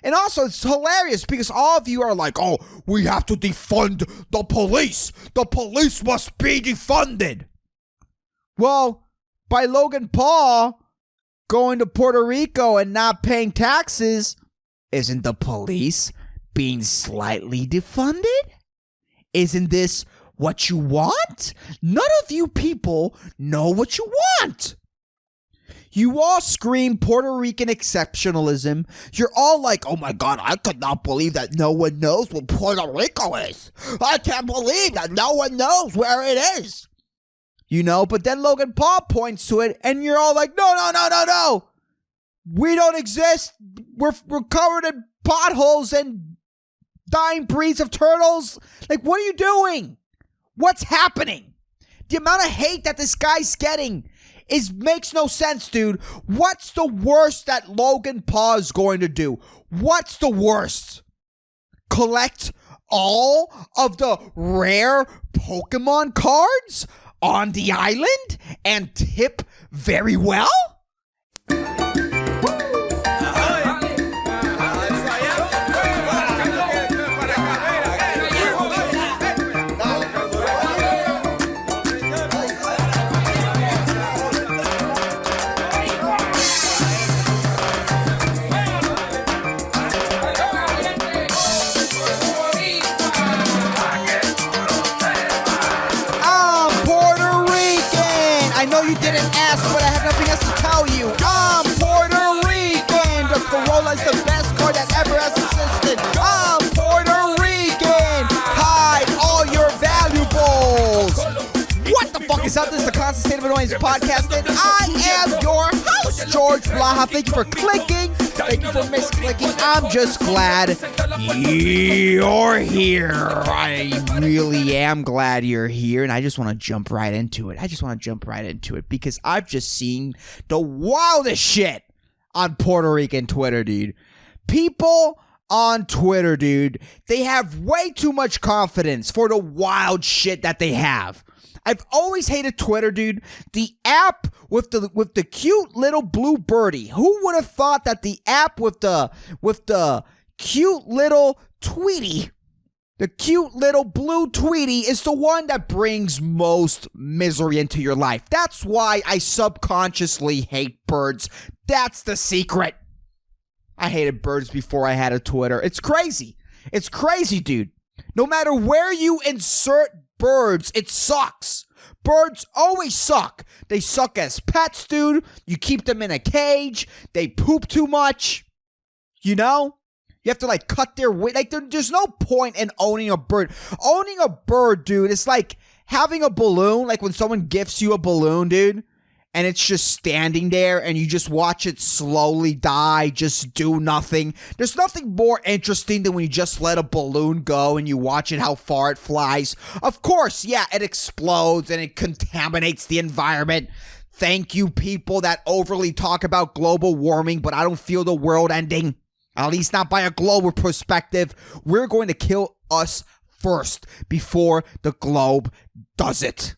And also, it's hilarious because all of you are like, oh, we have to defund the police. The police must be defunded. Well, by Logan Paul going to Puerto Rico and not paying taxes, isn't the police being slightly defunded? Isn't this what you want? None of you people know what you want. You all scream Puerto Rican exceptionalism. You're all like, oh my God, I could not believe that no one knows what Puerto Rico is. I can't believe that no one knows where it is. You know, but then Logan Paul points to it and you're all like, no. We don't exist. We're covered in potholes and dying breeds of turtles. Like, what are you doing? What's happening? The amount of hate that this guy's getting makes no sense, dude. What's the worst that Logan Paul is going to do? What's the worst? Collect all of the rare Pokemon cards on the island and tip very well? But I have nothing else to tell you. I'm Puerto Rican. The Corolla is the best car that ever has existed. I'm Puerto Rican. Hide all your valuables. What the fuck is up? This is the Constant State of Annoyance podcast, and I am your host, George Blaha. Thank you for clicking. Thank you for misclicking. I'm just glad you're here. I really am glad you're here, and I just want to jump right into it. Because I've just seen the wildest shit on Puerto Rican Twitter, dude. People on Twitter, dude, they have way too much confidence for the wild shit that they have. I've always hated Twitter, dude. The app with the cute little blue birdie. Who would have thought that the app with the cute little Tweety, the cute little blue Tweety, is the one that brings most misery into your life? That's why I subconsciously hate birds. That's the secret. I hated birds before I had a Twitter. It's crazy. It's crazy, dude. No matter where you insert birds, it sucks. Birds always suck. They suck as pets, dude. You keep them in a cage. They poop too much. You know? You have to, like, cut their wing. Like, there's no point in owning a bird. Owning a bird, dude, it's like having a balloon. Like when someone gifts you a balloon, dude, and it's just standing there and you just watch it slowly die, just do nothing. There's nothing more interesting than when you just let a balloon go and you watch it, how far it flies. Of course, yeah, it explodes and it contaminates the environment. Thank you, people that overly talk about global warming, but I don't feel the world ending. At least not by a global perspective. We're going to kill us first before the globe does it.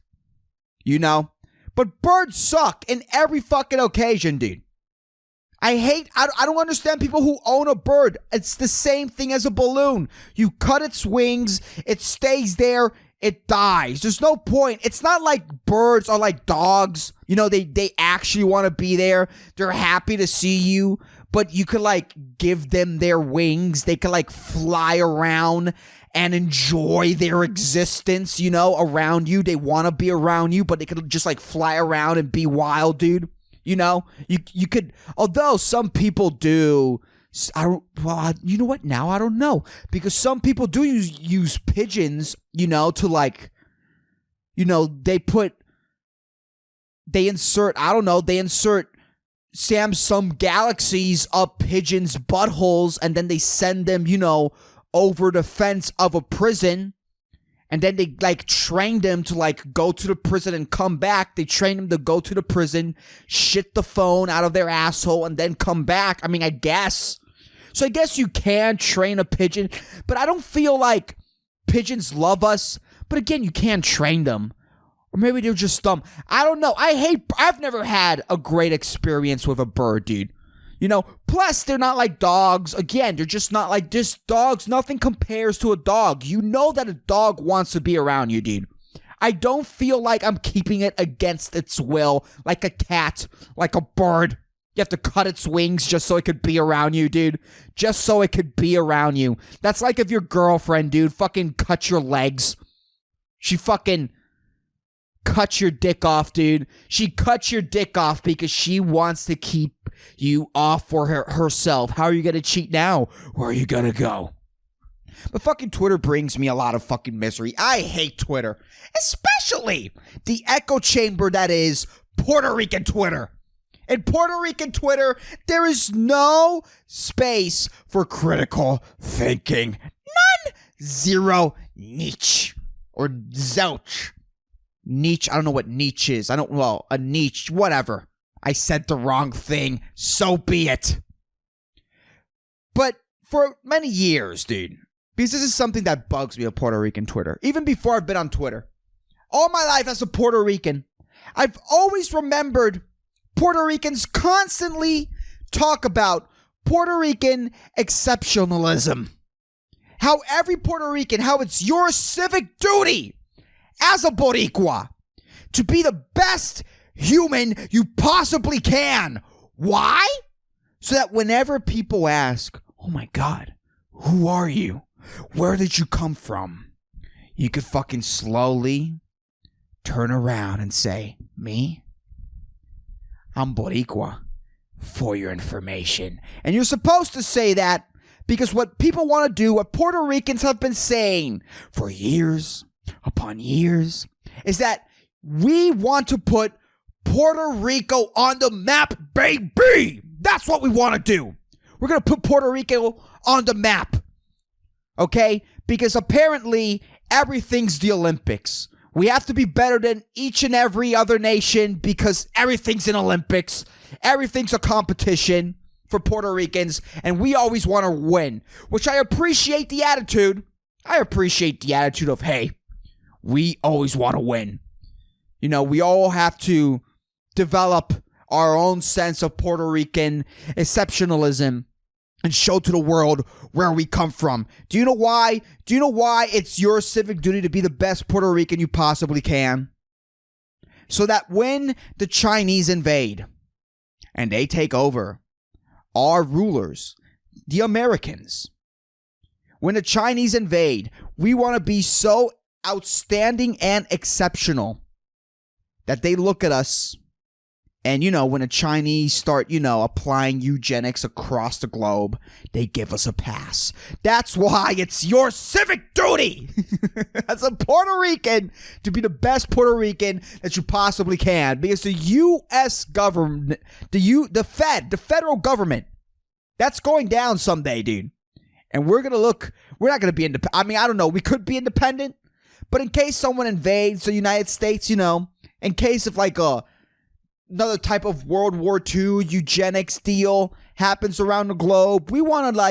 You know? But birds suck in every fucking occasion, dude. I don't understand people who own a bird. It's the same thing as a balloon. You cut its wings, it stays there, it dies. There's no point. It's not like birds are like dogs. You know, they actually want to be there. They're happy to see you, but you could like give them their wings. They could like fly around and enjoy their existence, you know, around you. They want to be around you, but they could just like fly around and be wild, dude. You know, you could, although some people do, you know what, now I don't know, because some people do use pigeons, you know, to like, you know, they insert Samsung Galaxies up pigeons' buttholes, and then they send them, you know, over the fence of a prison, and then they like train them to like go to the prison and come back. They train them to go to the prison, shit the phone out of their asshole, and then come back. I mean, I guess. So I guess you can train a pigeon, but I don't feel like pigeons love us. But again, you can train them. Or maybe they're just dumb. I don't know. I've never had a great experience with a bird, dude. Plus they're not like dogs. Again, they're just not like just dogs. Nothing compares to a dog. You know that a dog wants to be around you, dude. I don't feel like I'm keeping it against its will, like a cat, like a bird. You have to cut its wings just so it could be around you, dude. Just so it could be around you. That's like if your girlfriend, dude, fucking cut your legs. She fucking cut your dick off, dude. She cuts your dick off because she wants to keep you off for herself. How are you gonna cheat now? Where are you gonna go? But fucking Twitter brings me a lot of fucking misery. I hate Twitter. Especially the echo chamber that is Puerto Rican Twitter. In Puerto Rican Twitter, there is no space for critical thinking. None. Zero. Niche. Or zouch. Niche. I don't know what niche is. A niche. Whatever. I said the wrong thing. So be it. But for many years, dude, because this is something that bugs me on Puerto Rican Twitter. Even before I've been on Twitter. All my life as a Puerto Rican, I've always remembered Puerto Ricans constantly talk about Puerto Rican exceptionalism. How every Puerto Rican, how it's your civic duty as a Boricua to be the best human you possibly can. Why? So that whenever people ask, oh my God, who are you? Where did you come from? You could fucking slowly turn around and say, me? I'm Boricua, for your information. And you're supposed to say that because what people want to do, what Puerto Ricans have been saying for years upon years, is that we want to put Puerto Rico on the map, baby. That's what we want to do. We're going to put Puerto Rico on the map. Okay? Because apparently everything's the Olympics. We have to be better than each and every other nation because everything's an Olympics. Everything's a competition for Puerto Ricans, and we always want to win, which I appreciate the attitude. I appreciate the attitude of, hey, we always want to win. We all have to develop our own sense of Puerto Rican exceptionalism and show to the world where we come from. Do you know why? Do you know why it's your civic duty to be the best Puerto Rican you possibly can? So that when the Chinese invade and they take over our rulers, the Americans, when the Chinese invade, we want to be so outstanding and exceptional that they look at us. And, when the Chinese start, applying eugenics across the globe, they give us a pass. That's why it's your civic duty as a Puerto Rican to be the best Puerto Rican that you possibly can. Because the U.S. government, the federal government, that's going down someday, dude. And we're not going to be independent. I mean, I don't know. We could be independent. But in case someone invades the United States, in case of another type of World War II eugenics deal happens around the globe, we want to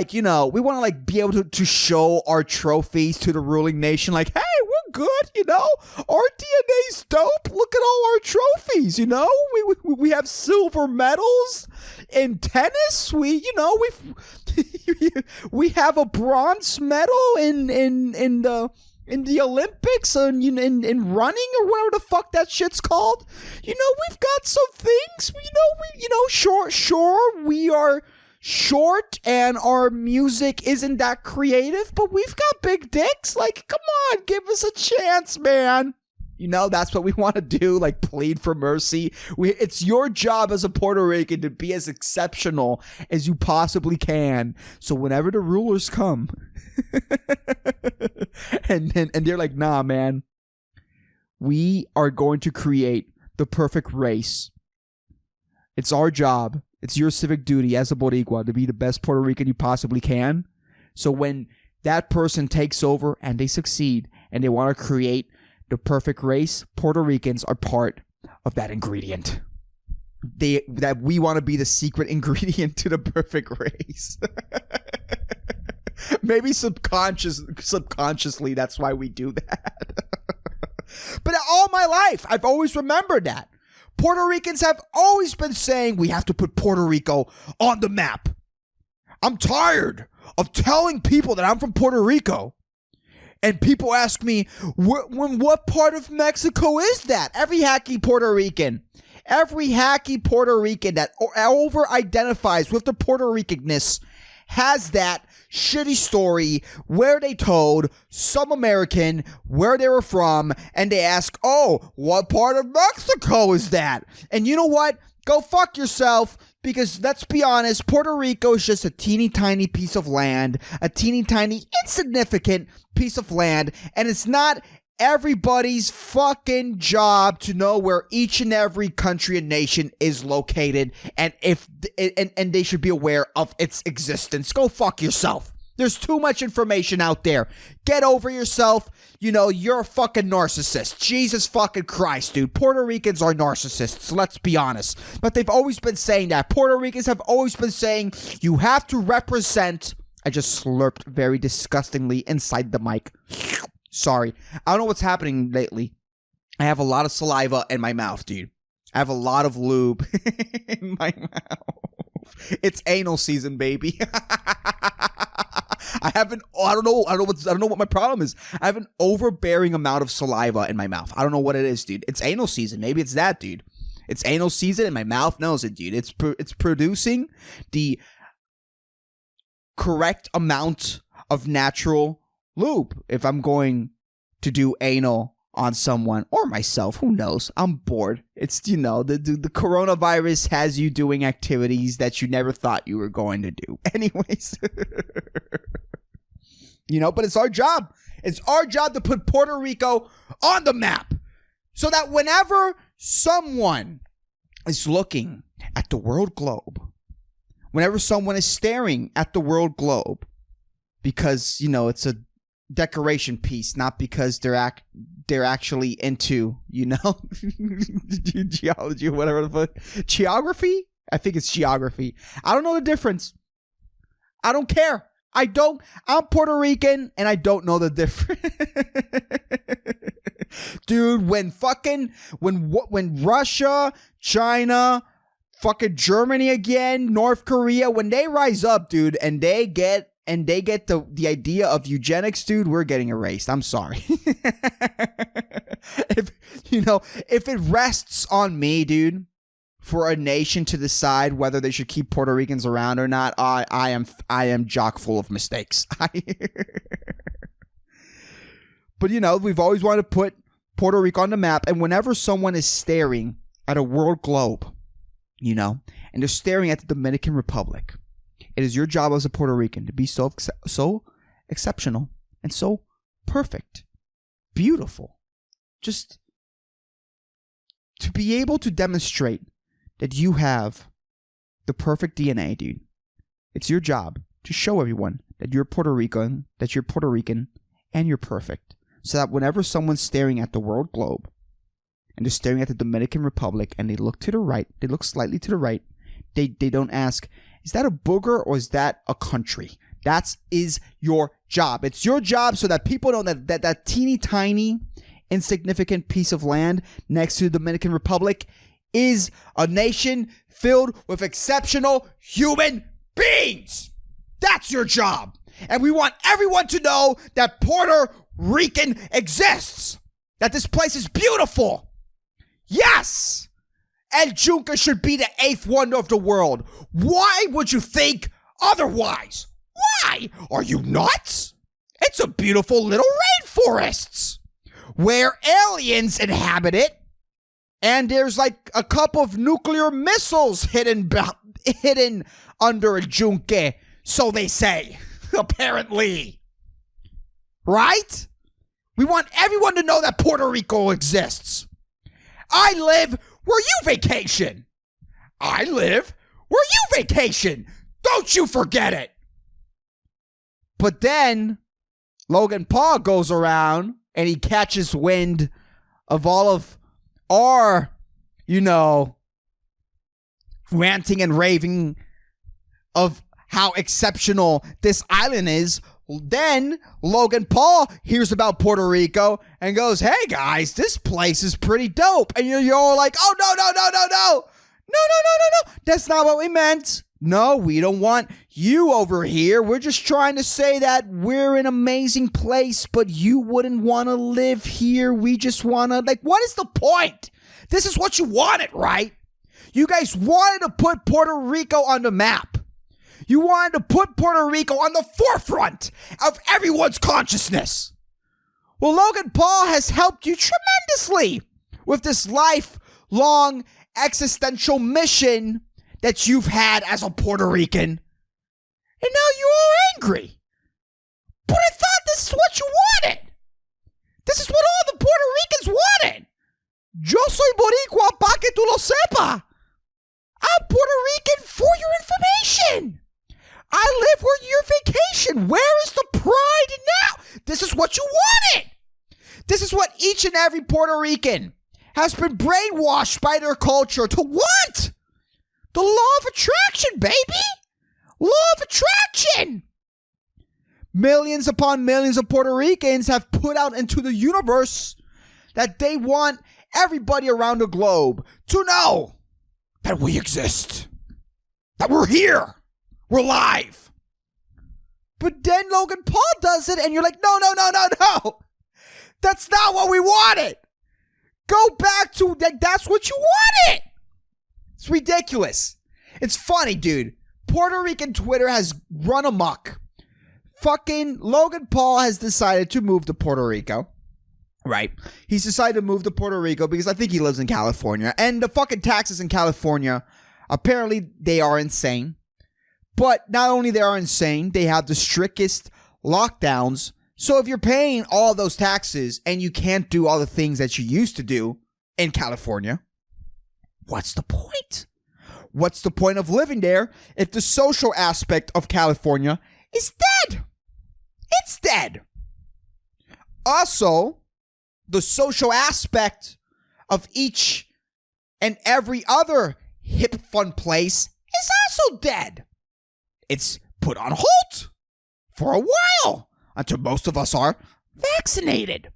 be able to show our trophies to the ruling nation. Like, hey, we're good, our DNA's dope. Look at all our trophies, we have silver medals in tennis. We have a bronze medal in the Olympics, in running or whatever the fuck that shit's called. We've got some things. Sure, we are short and our music isn't that creative, but we've got big dicks. Like, come on, give us a chance, man. That's what we want to do, plead for mercy. It's your job as a Puerto Rican to be as exceptional as you possibly can. So whenever the rulers come, and they're like, nah, man, we are going to create the perfect race. It's our job. It's your civic duty as a Boricua to be the best Puerto Rican you possibly can. So when that person takes over and they succeed and they want to create the perfect race, Puerto Ricans are part of that ingredient. That we want to be the secret ingredient to the perfect race. Maybe subconsciously, that's why we do that. But all my life, I've always remembered that. Puerto Ricans have always been saying we have to put Puerto Rico on the map. I'm tired of telling people that I'm from Puerto Rico. And people ask me, what part of Mexico is that? Every hacky Puerto Rican that over-identifies with the Puerto Ricanness has that shitty story where they told some American where they were from, and they ask, oh, what part of Mexico is that? And you know what? Go fuck yourself, because let's be honest, Puerto Rico is just a teeny tiny piece of land, a teeny tiny insignificant piece of land, and it's not everybody's fucking job to know where each and every country and nation is located, and and they should be aware of its existence. Go fuck yourself. There's too much information out there. Get over yourself. You know, you're a fucking narcissist. Jesus fucking Christ, dude. Puerto Ricans are narcissists, let's be honest. But they've always been saying that. Puerto Ricans have always been saying you have to represent. I just slurped very disgustingly inside the mic. Sorry. I don't know what's happening lately. I have a lot of saliva in my mouth, dude. I have a lot of lube in my mouth. It's anal season, baby. I don't know what my problem is. I have an overbearing amount of saliva in my mouth. I don't know what it is, dude. It's anal season. Maybe it's that, dude. It's anal season and my mouth knows it, dude. It's producing the correct amount of natural lube if I'm going to do anal on someone or myself. Who knows? I'm bored. It's, you know, the coronavirus has you doing activities that you never thought you were going to do. Anyways. You know, but it's our job. It's our job to put Puerto Rico on the map so that whenever someone is looking at the world globe, whenever someone is staring at the world globe, because, you know, it's a decoration piece, not because they're actually into, you know, geology or whatever the fuck. Geography? I think it's geography. I don't know the difference. I don't care. I'm Puerto Rican and I don't know the difference. Dude, when Russia, China, fucking Germany again, North Korea, when they rise up, dude, and they get the idea of eugenics, dude, we're getting erased. I'm sorry. If it rests on me, dude, for a nation to decide whether they should keep Puerto Ricans around or not, I am chock full of mistakes. But, you know, we've always wanted to put Puerto Rico on the map, and whenever someone is staring at a world globe, you know, and they're staring at the Dominican Republic, it is your job as a Puerto Rican to be so exceptional and so perfect, beautiful, just to be able to demonstrate that you have the perfect DNA, dude. It's your job to show everyone that you're Puerto Rican, and you're perfect. So that whenever someone's staring at the world globe and they're staring at the Dominican Republic and they look to the right, they look slightly to the right, they don't ask, is that a booger or is that a country? That is your job. It's your job so that people know that teeny tiny insignificant piece of land next to the Dominican Republic is a nation filled with exceptional human beings. That's your job. And we want everyone to know that Puerto Rican exists. That this place is beautiful. Yes. El Junca should be the 8th wonder of the world. Why would you think otherwise? Why? Are you nuts? It's a beautiful little rainforest where aliens inhabit it. And there's like a couple of nuclear missiles hidden under a junque, so they say, apparently. Right? We want everyone to know that Puerto Rico exists. I live where you vacation. I live where you vacation. Don't you forget it. But then Logan Paul goes around and he catches wind of all of our, you know, ranting and raving of how exceptional this island is. Then Logan Paul hears about Puerto Rico and goes, hey guys, this place is pretty dope. And you're all like, oh, no. No. That's not what we meant. No, we don't want you over here. We're just trying to say that we're an amazing place, but you wouldn't want to live here. We just want to, like, what is the point? This is what you wanted, right? You guys wanted to put Puerto Rico on the map. You wanted to put Puerto Rico on the forefront of everyone's consciousness. Well, Logan Paul has helped you tremendously with this lifelong existential mission that you've had as a Puerto Rican. And now you're all angry. But I thought this is what you wanted. This is what all the Puerto Ricans wanted. Yo soy boricua pa que tú lo sepa. I'm Puerto Rican for your information. I live where your vacation. Where is the pride now? This is what you wanted. This is what each and every Puerto Rican has been brainwashed by their culture to want. The law of attraction, baby. Law of attraction. Millions upon millions of Puerto Ricans have put out into the universe that they want everybody around the globe to know that we exist. That we're here. We're live. But then Logan Paul does it and you're like, no. That's not what we wanted. Go back to that. That's what you wanted. It's ridiculous. It's funny, dude. Puerto Rican Twitter has run amok. Fucking Logan Paul has decided to move to Puerto Rico. Right. He's decided to move to Puerto Rico because I think he lives in California. And the fucking taxes in California, apparently they are insane. But not only they are insane, they have the strictest lockdowns. So if you're paying all those taxes and you can't do all the things that you used to do in California, what's the point? What's the point of living there if the social aspect of California is dead? It's dead. Also, the social aspect of each and every other hip fun place is also dead. It's put on hold for a while until most of us are vaccinated.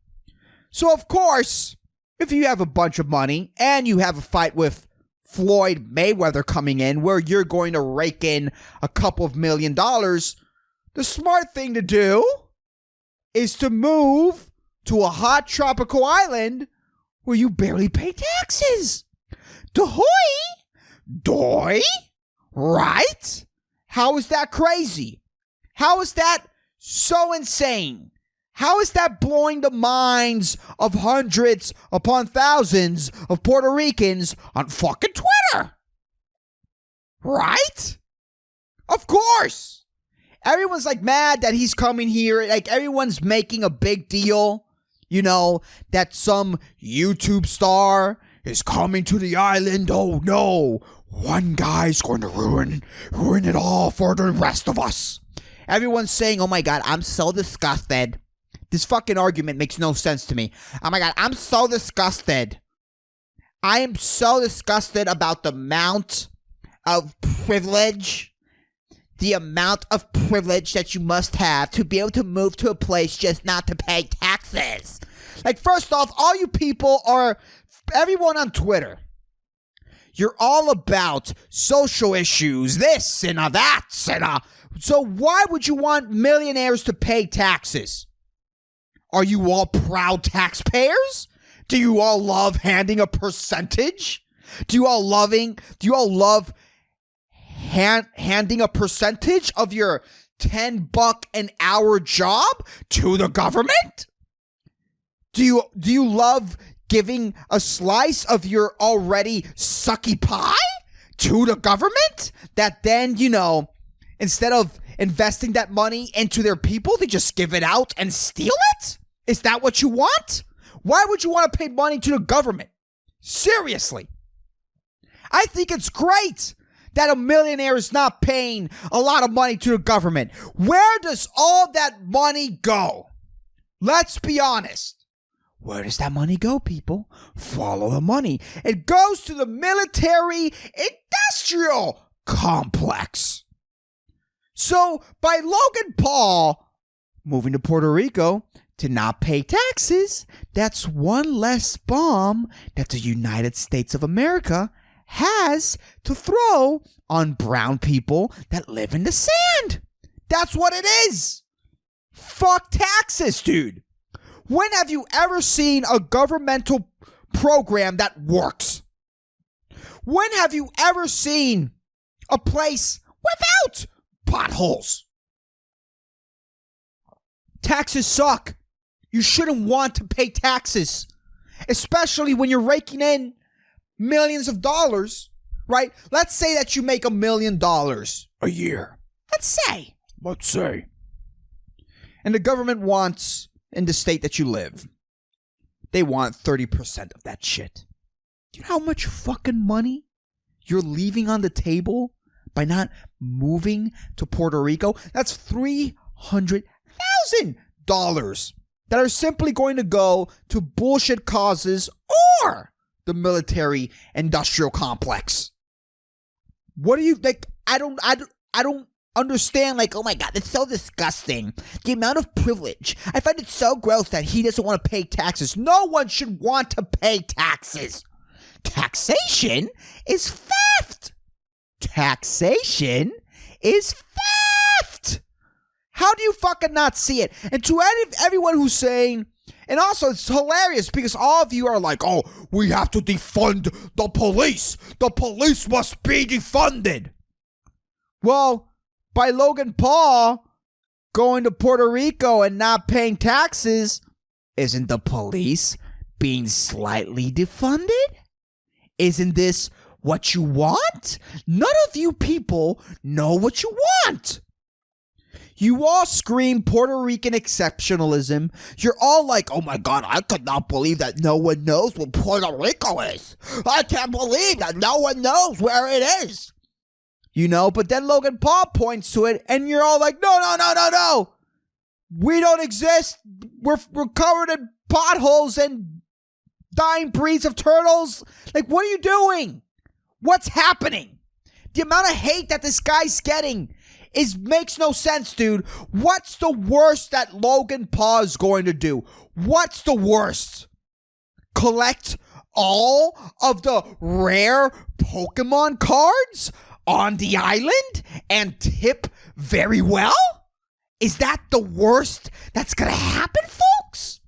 So, of course, if you have a bunch of money and you have a fight with Floyd Mayweather coming in where you're going to rake in a couple of $1 million, the smart thing to do is to move to a hot tropical island where you barely pay taxes. Doy, right? How is that crazy? How is that so insane? How is that blowing the minds of hundreds upon thousands of Puerto Ricans on fucking Twitter? Right? Of course. Everyone's like mad that he's coming here. Like everyone's making a big deal, you know, that some YouTube star is coming to the island. Oh no, one guy's going to ruin it all for the rest of us. Everyone's saying, oh my God, I'm so disgusted. This fucking argument makes no sense to me. Oh my God, I'm so disgusted. I am so disgusted about the amount of privilege. The amount of privilege that you must have to be able to move to a place just not to pay taxes. Like, first off, all you people are, everyone on Twitter, you're all about social issues, this and that. So why would you want millionaires to pay taxes? Are you all proud taxpayers? Do you all love handing a percentage? Do you all love handing a percentage of your $10 an hour job to the government? Do you love giving a slice of your already sucky pie to the government that then, you know, instead of investing that money into their people, they just give it out and steal it? Is that what you want? Why would you want to pay money to the government? Seriously. I think it's great that a millionaire is not paying a lot of money to the government. Where does all that money go? Let's be honest. Where does that money go, people? Follow the money. It goes to the military industrial complex. So, by Logan Paul moving to Puerto Rico to not pay taxes, that's one less bomb that the United States of America has to throw on brown people that live in the sand. That's what it is. Fuck taxes, dude. When have you ever seen a governmental program that works? When have you ever seen a place without potholes? Taxes suck. You shouldn't want to pay taxes, especially when you're raking in millions of dollars, right? Let's say that you make $1 million a year. Let's say. And the government wants, in the state that you live, they want 30% of that shit. Do you know how much fucking money you're leaving on the table by not moving to Puerto Rico? That's $300,000 that are simply going to go to bullshit causes or the military industrial complex. What do you like? I don't understand. Like, oh my God, it's so disgusting. The amount of privilege. I find it so gross that he doesn't want to pay taxes. No one should want to pay taxes. Taxation is theft. Taxation is theft. How do you fucking not see it? And to everyone who's saying, and also it's hilarious because all of you are like, oh, we have to defund the police. The police must be defunded. Well, by Logan Paul going to Puerto Rico and not paying taxes, isn't the police being slightly defunded? Isn't this what you want? None of you people know what you want. You all scream Puerto Rican exceptionalism. You're all like, oh my God, I could not believe that no one knows what Puerto Rico is. I can't believe that no one knows where it is. You know, but then Logan Paul points to it and you're all like, no. We don't exist. We're covered in potholes and dying breeds of turtles. Like, what are you doing? What's happening? The amount of hate that this guy's getting makes no sense, dude. What's the worst that Logan Paul is going to do? What's the worst? Collect all of the rare Pokemon cards on the island and tip very well? Is that the worst that's gonna happen, folks?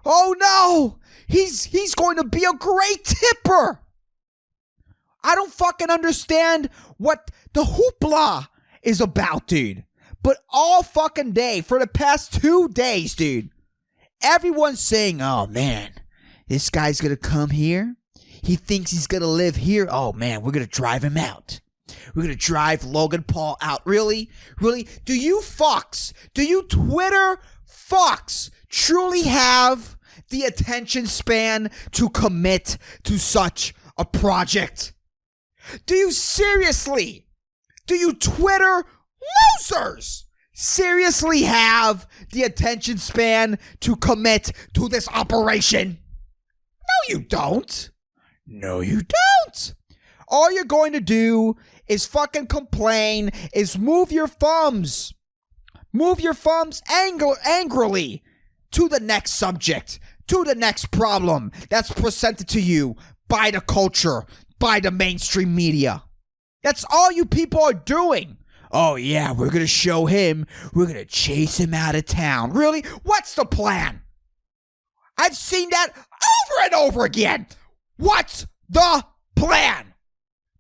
Oh no! He's going to be a great tipper! I don't fucking understand what the hoopla is about, dude. But all fucking day, for the past 2 days, dude, everyone's saying, oh man, this guy's gonna come here. He thinks he's gonna live here. Oh man, we're gonna drive him out. We're gonna drive Logan Paul out. Really? Really? Do you Twitter fucks truly have the attention span to commit to such a project? Do you Twitter losers seriously have the attention span to commit to this operation? No, you don't. No, you don't. All you're going to do is fucking complain, is move your thumbs. Move your thumbs angrily to the next subject, to the next problem that's presented to you by the culture, by the mainstream media. That's all you people are doing. Oh yeah, we're gonna show him. We're gonna chase him out of town. Really? What's the plan? I've seen that over and over again. What's the plan?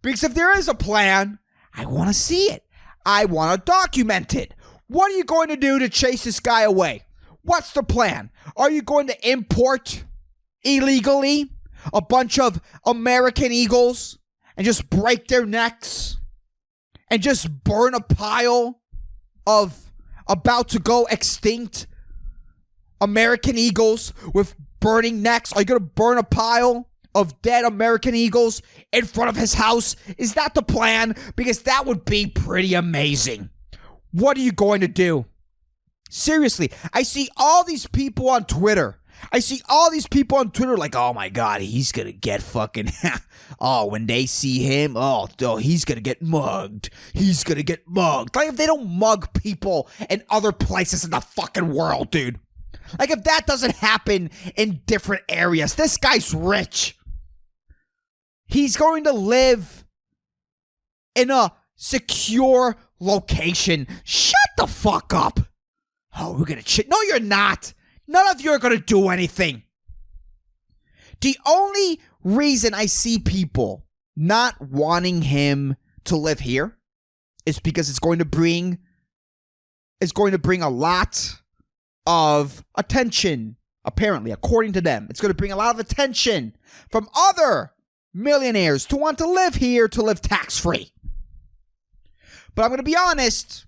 Because if there is a plan, I want to see it. I want to document it. What are you going to do to chase this guy away? What's the plan? Are you going to import illegally a bunch of American eagles and just break their necks and just burn a pile of about to go extinct American eagles with burning necks? Are you going to burn a pile of dead American eagles in front of his house? Is that the plan? Because that would be pretty amazing. What are you going to do? Seriously, I see all these people on Twitter. Like, oh my God, he's gonna get fucking, oh, when they see him, he's gonna get mugged. He's gonna get mugged. Like, if they don't mug people in other places in the fucking world, dude. Like, if that doesn't happen in different areas, this guy's rich. He's going to live in a secure location. Shut the fuck up. Oh, we're going to No, you're not. None of you are going to do anything. The only reason I see people not wanting him to live here is because it's going to bring a lot of attention. Apparently, according to them, it's going to bring a lot of attention from other millionaires to want to live here, to live tax-free. But I'm going to be honest,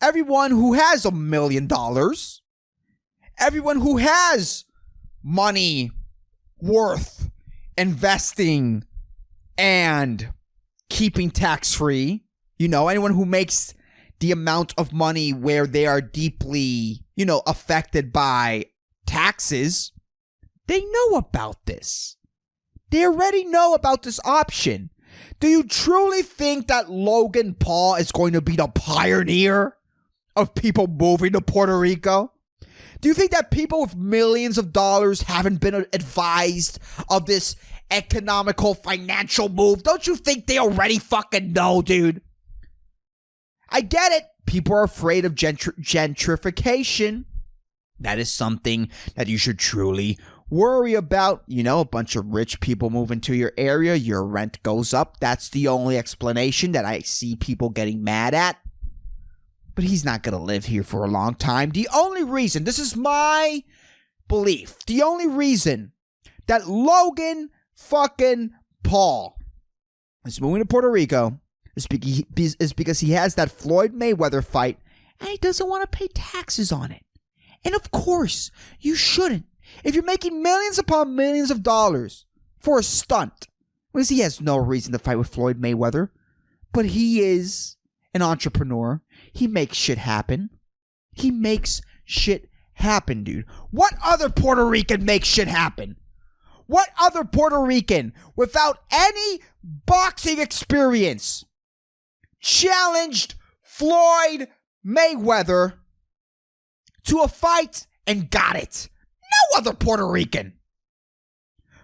everyone who has $1 million, everyone who has money worth investing and keeping tax-free, anyone who makes the amount of money where they are deeply, affected by taxes, they know about this. They already know about this option. Do you truly think that Logan Paul is going to be the pioneer of people moving to Puerto Rico? Do you think that people with millions of dollars haven't been advised of this economical, financial move? Don't you think they already fucking know, dude? I get it. People are afraid of gentrification. That is something that you should truly worry about. A bunch of rich people move into your area, your rent goes up. That's the only explanation that I see people getting mad at. But he's not going to live here for a long time. The only reason, this is my belief, the only reason that Logan fucking Paul is moving to Puerto Rico is because he has that Floyd Mayweather fight and he doesn't want to pay taxes on it. And of course, you shouldn't. If you're making millions upon millions of dollars for a stunt, because he has no reason to fight with Floyd Mayweather, but he is an entrepreneur. He makes shit happen. He makes shit happen, dude. What other Puerto Rican makes shit happen? What other Puerto Rican without any boxing experience challenged Floyd Mayweather to a fight and got it? No other Puerto Rican.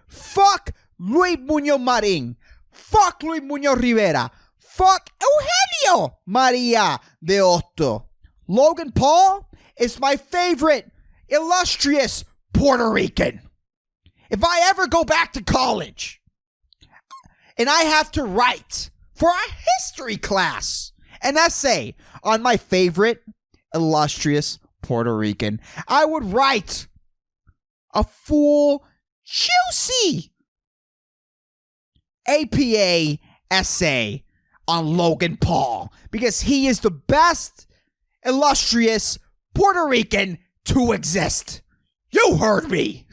Fuck Luis Muñoz Marín. Fuck Luis Muñoz Rivera. Fuck Eugenio Maria de Hostos. Logan Paul is my favorite illustrious Puerto Rican. If I ever go back to college and I have to write for a history class an essay on my favorite illustrious Puerto Rican, I would write a full, juicy APA essay on Logan Paul because he is the best illustrious Puerto Rican to exist. You heard me.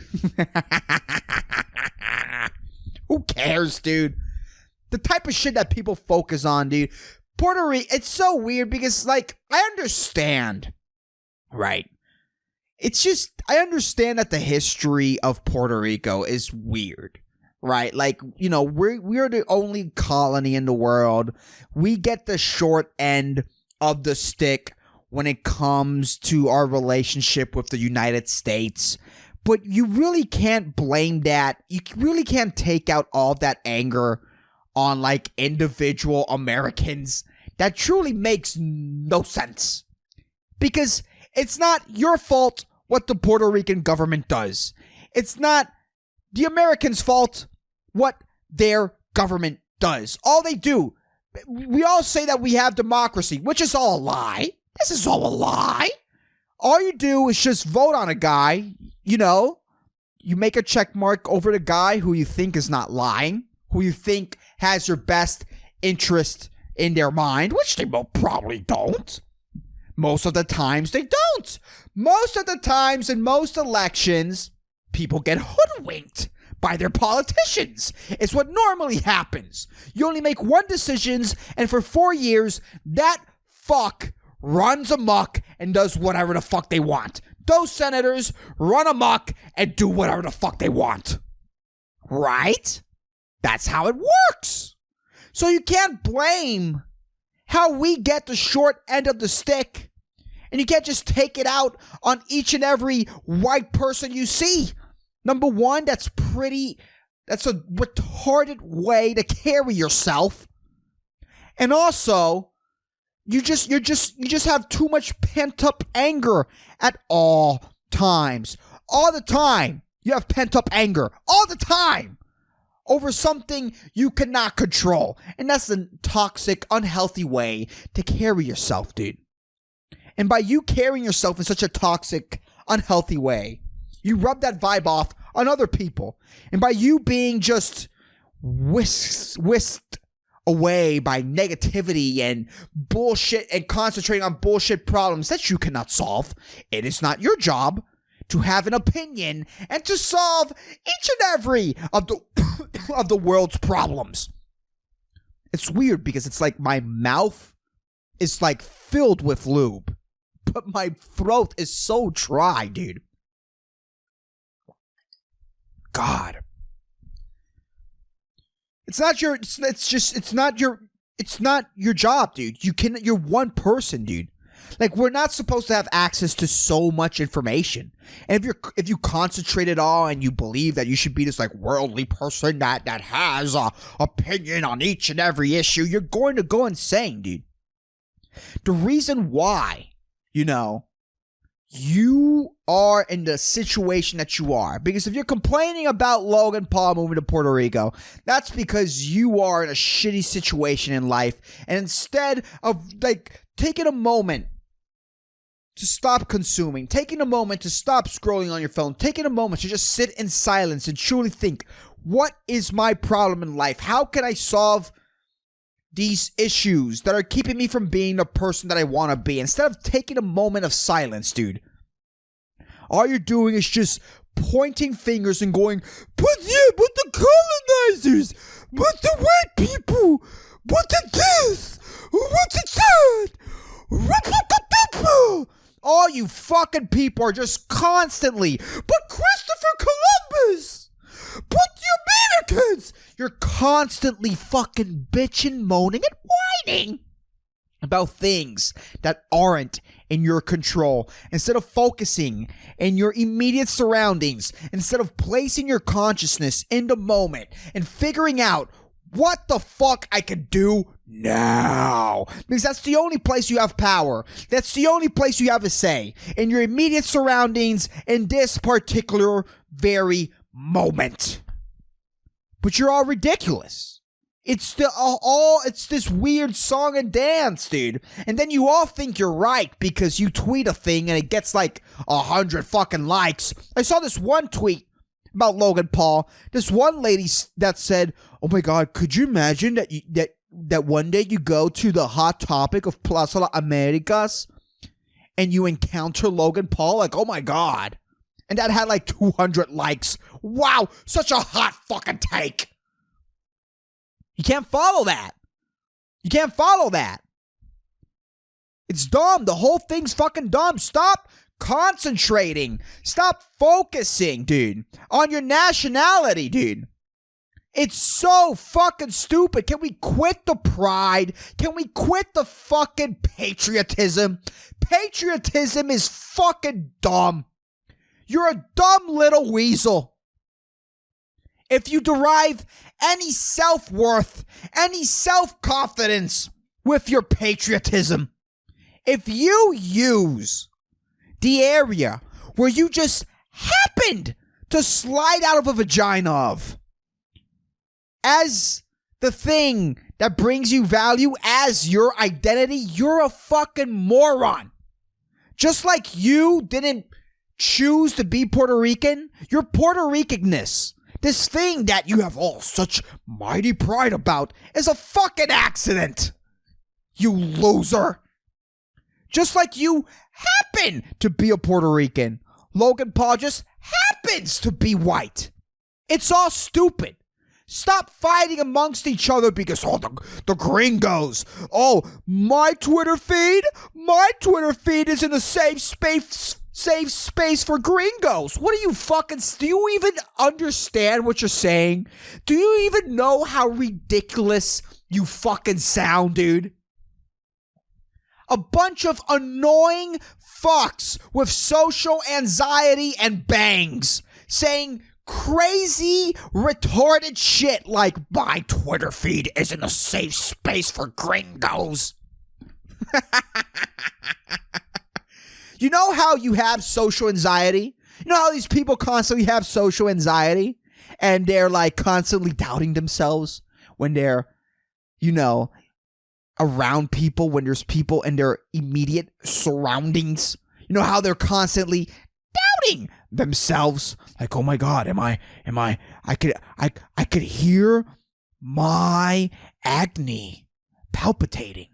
Who cares, dude? The type of shit that people focus on, dude. Puerto Rico, it's so weird because, I understand, right? It's just, I understand that the history of Puerto Rico is weird, right? We're the only colony in the world. We get the short end of the stick when it comes to our relationship with the United States. But you really can't blame that. You really can't take out all that anger on, individual Americans. That truly makes no sense. Because it's not your fault what the Puerto Rican government does. It's not the Americans' fault what their government does. All they do, we all say that we have democracy, which is all a lie. This is all a lie. All you do is just vote on a guy, you make a check mark over the guy who you think is not lying, who you think has your best interest in their mind, which they probably don't. Most of the times they don't. Most of the times in most elections, people get hoodwinked by their politicians. It's what normally happens. You only make one decision, and for 4 years, that fuck runs amok and does whatever the fuck they want. Those senators run amok and do whatever the fuck they want. Right? That's how it works. So you can't blame how we get the short end of the stick. And you can't just take it out on each and every white person you see. Number one, that's pretty That's a retarded way to carry yourself. And also, you just have too much pent-up anger at all times. All the time, you have pent-up anger. All the time. Over something you cannot control. And that's a toxic, unhealthy way to carry yourself, dude. And by you carrying yourself in such a toxic, unhealthy way, you rub that vibe off on other people. And by you being just whisked away by negativity and bullshit and concentrating on bullshit problems that you cannot solve, it is not your job to have an opinion and to solve each and every of the world's problems. It's weird because it's like my mouth is like filled with lube, but my throat is so dry, dude. God. It's not your job, dude. You're one person, dude. Like, we're not supposed to have access to so much information. And if you concentrate it all and you believe that you should be this like worldly person that has a opinion on each and every issue, you're going to go insane, dude. The reason why, you are in the situation that you are, because if you're complaining about Logan Paul moving to Puerto Rico, that's because you are in a shitty situation in life. And instead of like taking a moment to stop consuming, taking a moment to stop scrolling on your phone, taking a moment to just sit in silence and truly think, what is my problem in life? How can I solve these issues that are keeping me from being the person that I want to be? Instead of taking a moment of silence, dude, all you're doing is just pointing fingers and going, but the colonizers, but the white people, but the this, what the that, all you fucking people are just constantly, but Christopher Columbus, but the Americans, you're constantly fucking bitching, moaning, and whining about things that aren't in your control. Instead of focusing in your immediate surroundings, instead of placing your consciousness in the moment and figuring out what the fuck I could do now. Because that's the only place you have power. That's the only place you have a say. In your immediate surroundings in this particular very moment. But you're all ridiculous. It's this weird song and dance, dude. And then you all think you're right because you tweet a thing and it gets like 100 fucking likes. I saw this one tweet about Logan Paul. This one lady that said, "Oh my God, could you imagine that one day you go to the Hot Topic of Plaza Las Americas and you encounter Logan Paul?" Like, oh my God. And that had like 200 likes. Wow, such a hot fucking take. You can't follow that. You can't follow that. It's dumb. The whole thing's fucking dumb. Stop concentrating. Stop focusing, dude, on your nationality, dude. It's so fucking stupid. Can we quit the pride? Can we quit the fucking patriotism? Patriotism is fucking dumb. You're a dumb little weasel. If you derive any self-worth, any self-confidence with your patriotism, if you use the area where you just happened to slide out of a vagina of as the thing that brings you value as your identity, you're a fucking moron. Just like you didn't choose to be Puerto Rican, your Puerto Ricanness, this thing that you have all such mighty pride about, is a fucking accident. You loser. Just like you happen to be a Puerto Rican, Logan Paul just happens to be white. It's all stupid. Stop fighting amongst each other because, the gringos. Oh, my Twitter feed is in a safe space for gringos. What do you even understand what you're saying? Do you even know how ridiculous you fucking sound, dude? A bunch of annoying fucks with social anxiety and bangs saying crazy, retarded shit like my Twitter feed isn't a safe space for gringos. You know how you have social anxiety? You know how these people constantly have social anxiety and they're like constantly doubting themselves when they're, you know, around people, when there's people in their immediate surroundings. You know how they're constantly doubting themselves, like, oh my God, I could hear my acne palpitating.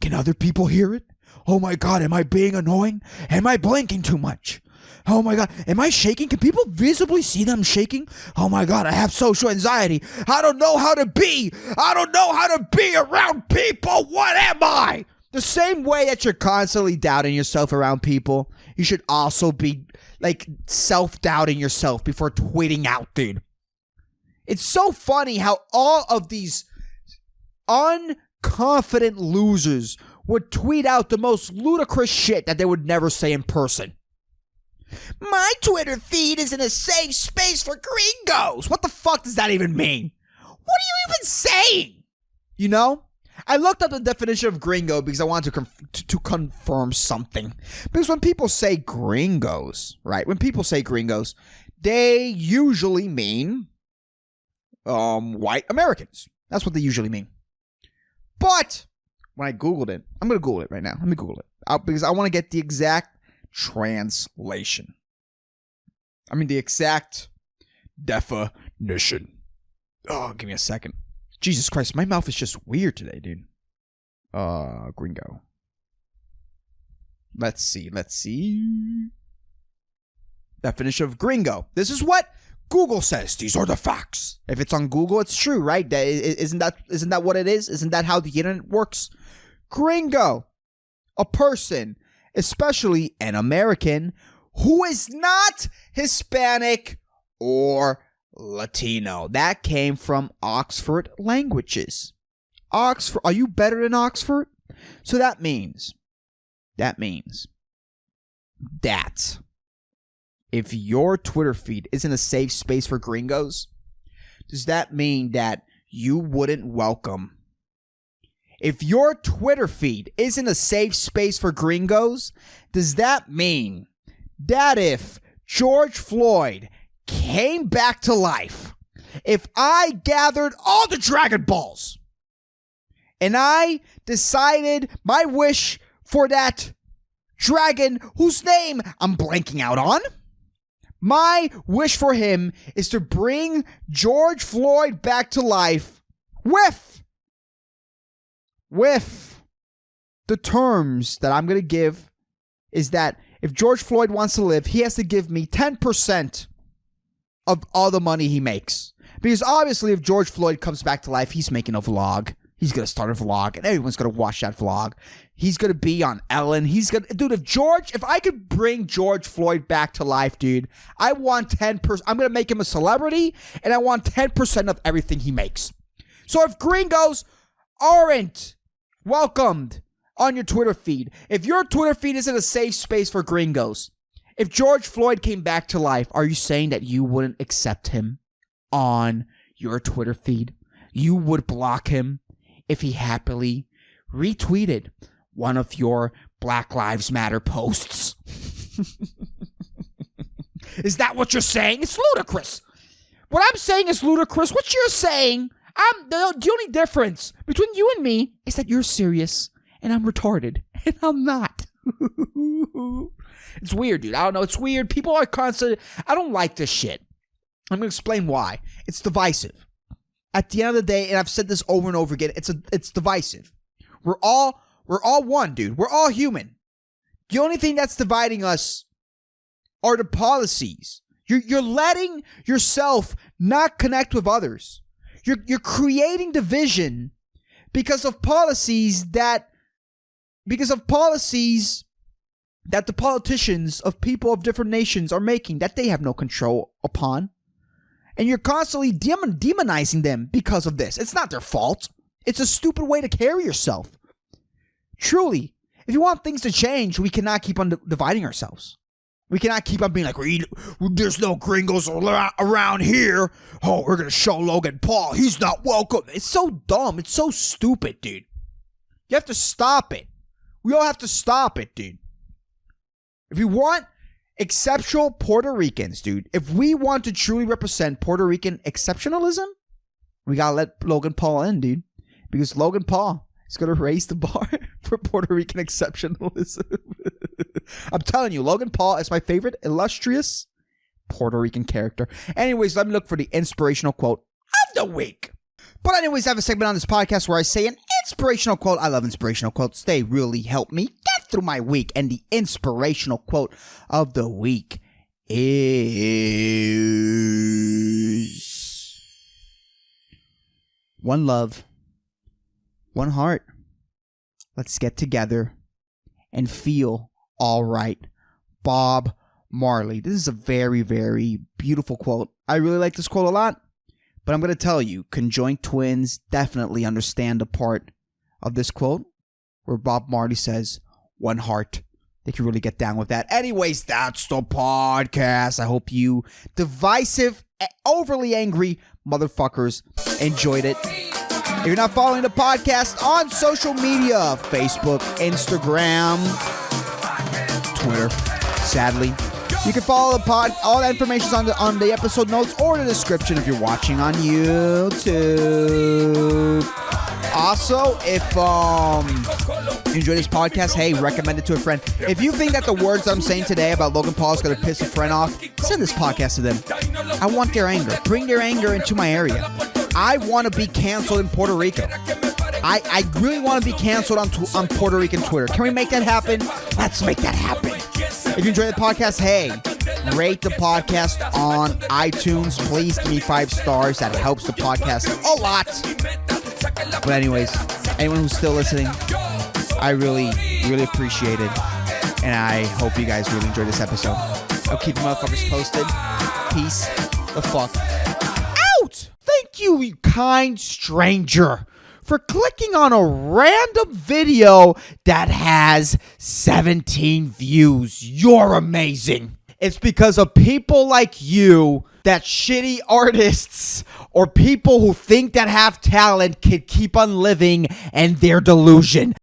Can other people hear it? Oh my God, am I being annoying? Am I blinking too much? Oh my God, am I shaking? Can people visibly see that I'm shaking? Oh my God, I have social anxiety. I don't know how to be. I don't know how to be around people. What am I? The same way that you're constantly doubting yourself around people, you should also be like self-doubting yourself before tweeting out, dude. It's so funny how all of these unconfident losers would tweet out the most ludicrous shit that they would never say in person. My Twitter feed isn't a safe space for gringos. What the fuck does that even mean? What are you even saying? You know? I looked up the definition of gringo because I wanted to confirm something. Because when people say gringos, right? When people say gringos, they usually mean white Americans. That's what they usually mean. But when I Googled it, I'm going to Google it right now. Let me Google it because I want to get the exact translation. I mean, the exact definition. Oh, give me a second. Jesus Christ, my mouth is just weird today, dude. Gringo. Let's see. Definition of gringo. This is what Google says. These are the facts. If it's on Google, it's true, right? Isn't that what it is? Isn't that how the internet works? Gringo. A person, especially an American, who is not Hispanic or Latino. That came from Oxford Languages. Oxford, are you better than Oxford? So that means that if your Twitter feed isn't a safe space for gringos, does that mean that you wouldn't welcome? If your Twitter feed isn't a safe space for gringos, does that mean that if George Floyd came back to life, if I gathered all the Dragon Balls and I decided my wish for that dragon whose name I'm blanking out on, my wish for him is to bring George Floyd back to life with the terms that I'm going to give is that if George Floyd wants to live, he has to give me 10% of all the money he makes. Because obviously if George Floyd comes back to life, he's making a vlog. He's going to start a vlog and everyone's going to watch that vlog. He's going to be on Ellen. Dude, if I could bring George Floyd back to life, dude, I want 10%. I'm going to make him a celebrity and I want 10% of everything he makes. So if gringos aren't welcomed on your Twitter feed, if your Twitter feed isn't a safe space for gringos, if George Floyd came back to life, are you saying that you wouldn't accept him on your Twitter feed? You would block him if he happily retweeted one of your Black Lives Matter posts? Is that what you're saying? It's ludicrous. What I'm saying is ludicrous. What you're saying, the only difference between you and me is that you're serious and I'm retarded and I'm not. It's weird, dude. I don't know. It's weird. People are constantly... I don't like this shit. I'm going to explain why. It's divisive. At the end of the day, and I've said this over and over again, it's divisive. We're all one, dude. We're all human. The only thing that's dividing us are the policies. You're letting yourself not connect with others. You're creating division because of policies that the politicians of people of different nations are making that they have no control upon. And you're constantly demonizing them because of this. It's not their fault. It's a stupid way to carry yourself. Truly, if you want things to change, we cannot keep on dividing ourselves. We cannot keep on being like, there's no gringos around here. Oh, we're going to show Logan Paul. He's not welcome. It's so dumb. It's so stupid, dude. You have to stop it. We all have to stop it, dude. If you want exceptional Puerto Ricans, dude, if we want to truly represent Puerto Rican exceptionalism, we got to let Logan Paul in, dude. Because Logan Paul is going to raise the bar for Puerto Rican exceptionalism. I'm telling you, Logan Paul is my favorite illustrious Puerto Rican character. Anyways, let me look for the inspirational quote of the week. But anyways, I have a segment on this podcast where I say an inspirational quote. I love inspirational quotes. They really help me get through my week. And the inspirational quote of the week is: one love, one heart. Let's get together and feel all right. Bob Marley. This is a very, very beautiful quote. I really like this quote a lot. But I'm going to tell you, conjoined twins definitely understand the part of this quote where Bob Marley says, one heart. They can really get down with that. Anyways, that's the podcast. I hope you divisive, overly angry motherfuckers enjoyed it. If you're not following the podcast on social media, Facebook, Instagram, Twitter, sadly, you can follow the pod. All that information is on the episode notes or the description if you're watching on YouTube. Also, if you enjoy this podcast, hey, recommend it to a friend. If you think that the words I'm saying today about Logan Paul is going to piss a friend off, send this podcast to them. I want their anger. Bring their anger into my area. I want to be canceled in Puerto Rico. I really want to be canceled on Puerto Rican Twitter. Can we make that happen? Let's make that happen. If you enjoy the podcast, hey, rate the podcast on iTunes. Please give me 5 stars. That helps the podcast a lot. But anyways, anyone who's still listening, I really, really appreciate it. And I hope you guys really enjoyed this episode. I'll keep you motherfuckers posted. Peace the fuck out. Thank you, you kind stranger, for clicking on a random video that has 17 views. You're amazing. It's because of people like you that shitty artists or people who think that have talent can keep on living in their delusion.